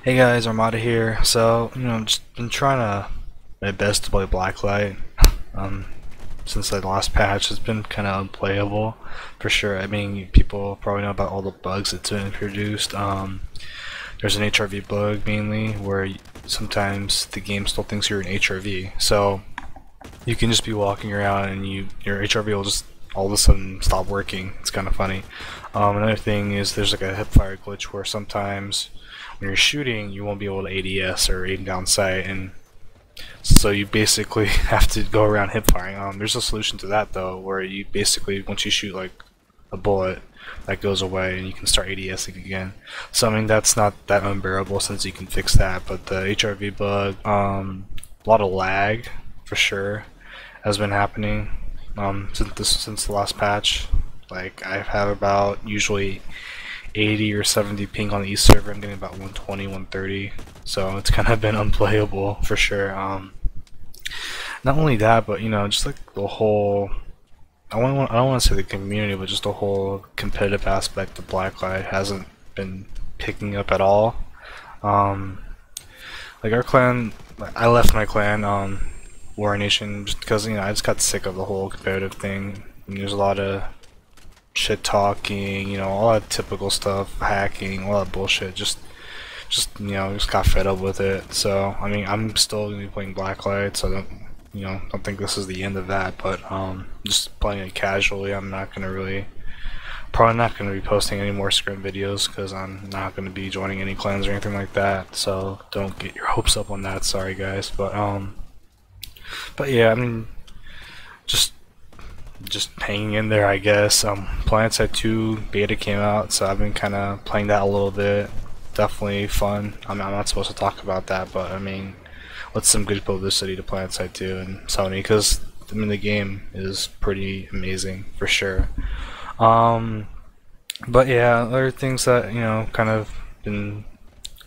Hey guys, Armada here. So, just been trying my best to play Blacklight. Um, since the last patch has been kind of unplayable, for sure. I mean, people probably know about all the bugs that's been introduced. There's an HRV bug mainly, where sometimes the game still thinks you're an HRV. So, you can just be walking around and your HRV will just all of a sudden stop working. It's kind of funny. Another thing is there's like a hipfire glitch where sometimes when you're shooting you won't be able to ADS or aim down sight, and so you basically have to go around hipfiring. There's a solution to that though, where you basically once you shoot like a bullet that goes away and you can start ADSing again. So I mean that's not that unbearable since you can fix that, but the HRV bug, a lot of lag for sure has been happening since the last patch. Like I have about usually 80 or 70 ping on the east server. I'm getting about 120, 130. So it's kind of been unplayable for sure. Not only that, but just like the whole. I don't want to say the community, but just the whole competitive aspect of Blacklight hasn't been picking up at all. Like our clan, I left my clan, War Nation, just because I just got sick of the whole competitive thing. And there's a lot of shit talking, all that typical stuff, hacking, all that bullshit. Just got fed up with it. So I mean, I'm still gonna be playing Blacklight, so don't think this is the end of that. But just playing it casually. I'm not gonna probably not gonna be posting any more scrim videos because I'm not gonna be joining any clans or anything like that. So don't get your hopes up on that. Sorry guys, but yeah, I mean, just hanging in there, I guess. PlanetSide 2 beta came out, so I've been kind of playing that a little bit. Definitely fun. I'm not supposed to talk about that, but I mean, what's some good publicity to PlanetSide 2 and Sony? Because I mean, the game is pretty amazing for sure. But yeah, other things that kind of been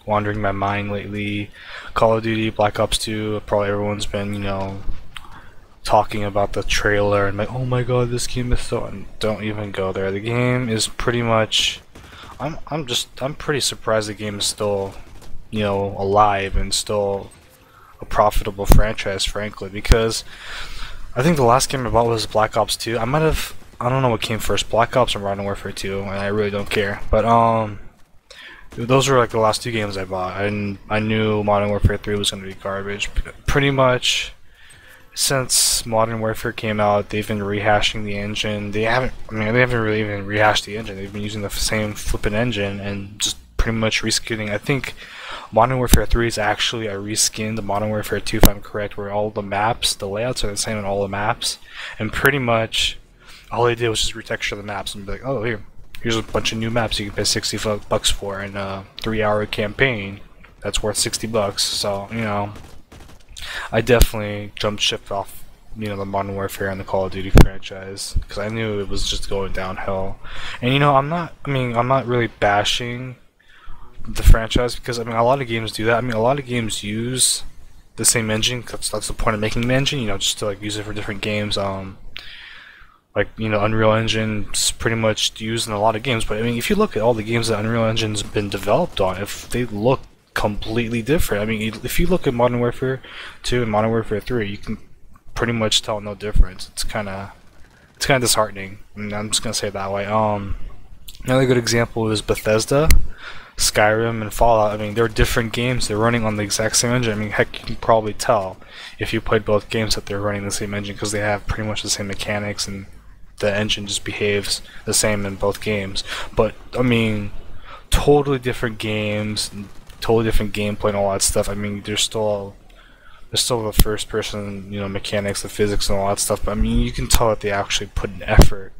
wandering my mind lately. Call of Duty Black Ops 2. Probably everyone's been talking about the trailer and like, oh my god, this game is so. Don't even go there. The game is pretty much. I'm pretty surprised the game is still, alive and still a profitable franchise, frankly, because I think the last game I bought was Black Ops 2. I don't know what came first, Black Ops or Modern Warfare 2, and I really don't care. But those were like the last two games I bought, and I knew Modern Warfare 3 was going to be garbage. Pretty much since Modern Warfare came out, they've been rehashing the engine. They haven't really even rehashed the engine. They've been using the same flippin' engine and just pretty much reskinning. I think Modern Warfare 3 is actually a reskin to Modern Warfare 2, if I'm correct, where all the maps, the layouts are the same on all the maps, and pretty much all they did was just retexture the maps and be like, oh, here's a bunch of new maps you can pay $60 for in a 3-hour campaign that's worth $60. So I definitely jumped ship off the Modern Warfare and the Call of Duty franchise because I knew it was just going downhill. And I'm not really bashing the franchise because I mean a lot of games do that. I mean a lot of games use the same engine because that's the point of making an engine, just to like use it for different games. Like Unreal Engine's pretty much used in a lot of games, but I mean if you look at all the games that Unreal Engine's been developed on, if they look completely different. I mean if you look at Modern Warfare 2 and Modern Warfare 3, you can pretty much tell no difference. It's kind of disheartening. I mean, I'm just gonna say it that way. Another good example is Bethesda, Skyrim, and Fallout. I mean they're different games. They're running on the exact same engine. I mean heck, you can probably tell if you played both games that they're running the same engine because they have pretty much the same mechanics and the engine just behaves the same in both games. But I mean, totally different games, totally different gameplay and all that stuff. I mean, there's still the first person, mechanics, the physics and all that stuff. But I mean, you can tell that they actually put an effort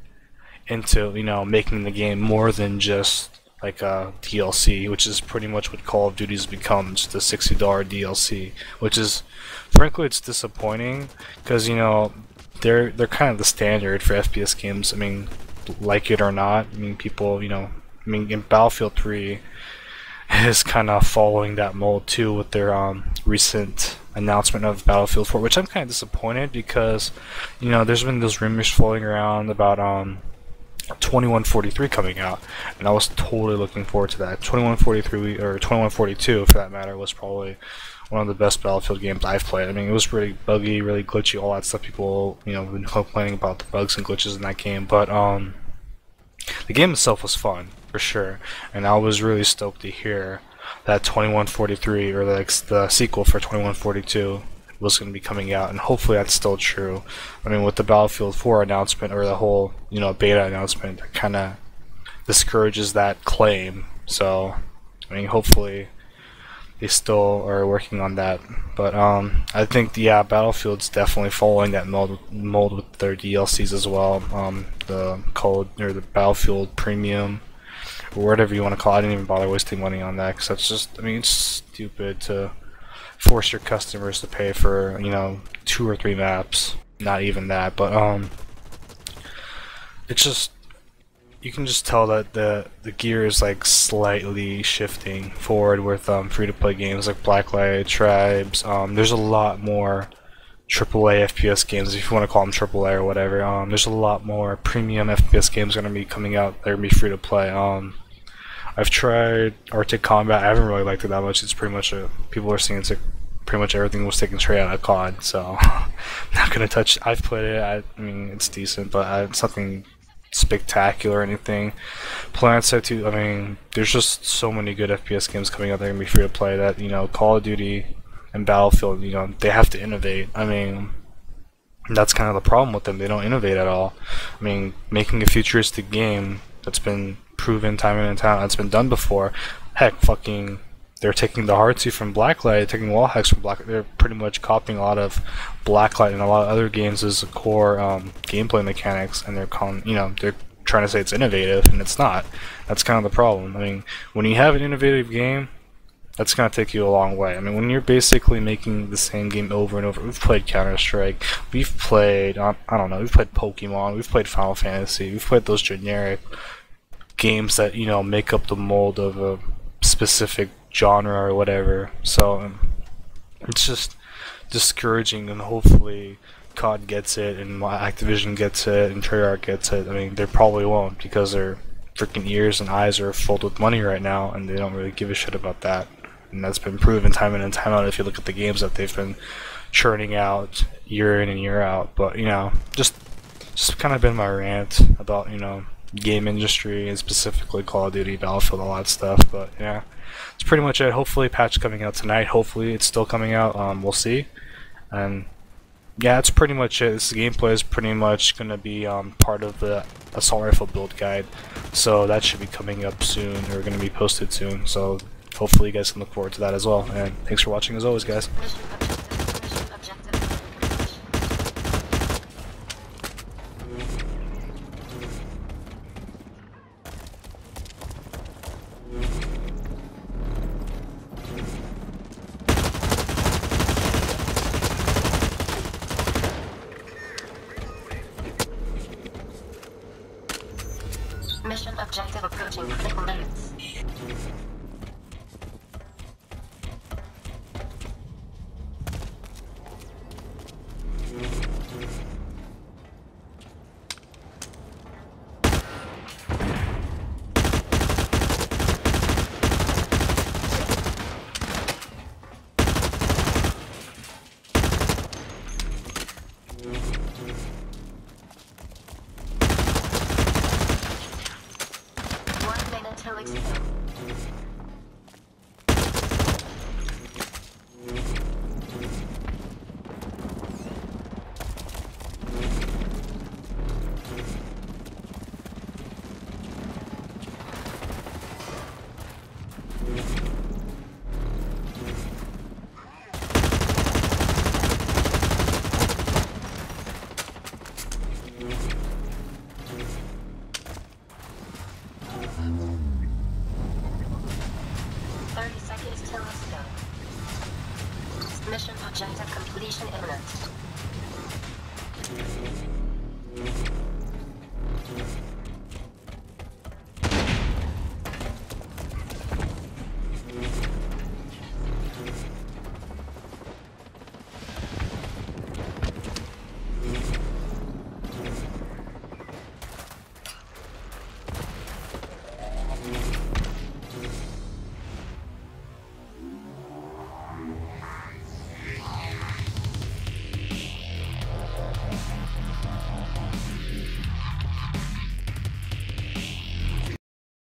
into, making the game more than just like a DLC, which is pretty much what Call of Duty's become, just a $60 DLC, which is, frankly, it's disappointing because, they're kind of the standard for FPS games. I mean, like it or not. I mean, people, I mean, in Battlefield 3 is kind of following that mold too with their recent announcement of Battlefield 4, which I'm kind of disappointed because, there's been those rumors floating around about 2143 coming out, and I was totally looking forward to that. 2143 or 2142, for that matter, was probably one of the best Battlefield games I've played. I mean, it was really buggy, really glitchy, all that stuff. People, you know, been complaining about the bugs and glitches in that game, but the game itself was fun for sure, and I was really stoked to hear that 2143 or the sequel for 2142 was going to be coming out, and hopefully that's still true. I mean, with the Battlefield 4 announcement or the whole, you know, beta announcement, that kind of discourages that claim. So, I mean, hopefully they still are working on that. But I think, yeah, Battlefield's definitely following that mold with their DLCs as well. The code or the Battlefield Premium, or whatever you want to call it. I didn't even bother wasting money on that, because that's just, I mean, it's stupid to force your customers to pay for, you know, 2 or 3 maps. Not even that, but it's just, you can just tell that the gear is like slightly shifting forward with free-to-play games like Blacklight, Tribes. There's a lot more AAA FPS games, if you want to call them AAA or whatever. There's a lot more premium FPS games going to be coming out. They're going to be free-to-play. I've tried Arctic Combat. I haven't really liked it that much. It's pretty much people are saying it's like pretty much everything was taken straight out of COD, so not gonna touch. I've played it. I mean, it's decent, but it's nothing spectacular or anything. PlanetSide 2. I mean, there's just so many good FPS games coming out that are gonna be free to play. That, you know, Call of Duty and Battlefield, you know, they have to innovate. I mean, that's kind of the problem with them. They don't innovate at all. I mean, making a futuristic game that's been proven time and time, that's been done before. Heck, fucking, they're taking the hardsuit from Blacklight, taking wall hacks from Blacklight. They're pretty much copying a lot of Blacklight and a lot of other games as core gameplay mechanics, and they're calling, you know, they're trying to say it's innovative, and it's not. That's kind of the problem. I mean, when you have an innovative game, that's gonna take you a long way. I mean, when you're basically making the same game over and over, we've played Counter-Strike, we've played, I don't know, we've played Pokemon, we've played Final Fantasy, we've played those generic games that, you know, make up the mold of a specific genre or whatever. So it's just discouraging, and hopefully COD gets it, and Activision gets it, and Treyarch gets it. I mean, they probably won't, because their freaking ears and eyes are filled with money right now, and they don't really give a shit about that. And that's been proven time in and time out if you look at the games that they've been churning out year in and year out. But, you know, just kind of been my rant about, you know, game industry, and specifically Call of Duty, Battlefield, all that stuff. But yeah, it's pretty much it. Hopefully patch coming out tonight. Hopefully it's still coming out. We'll see. And yeah, that's pretty much it. This gameplay is pretty much going to be part of the assault rifle build guide, so that should be coming up soon, or going to be posted soon. So hopefully you guys can look forward to that as well. And thanks for watching as always, guys. Mission objective approaching critical limits. Mission objective completion imminent.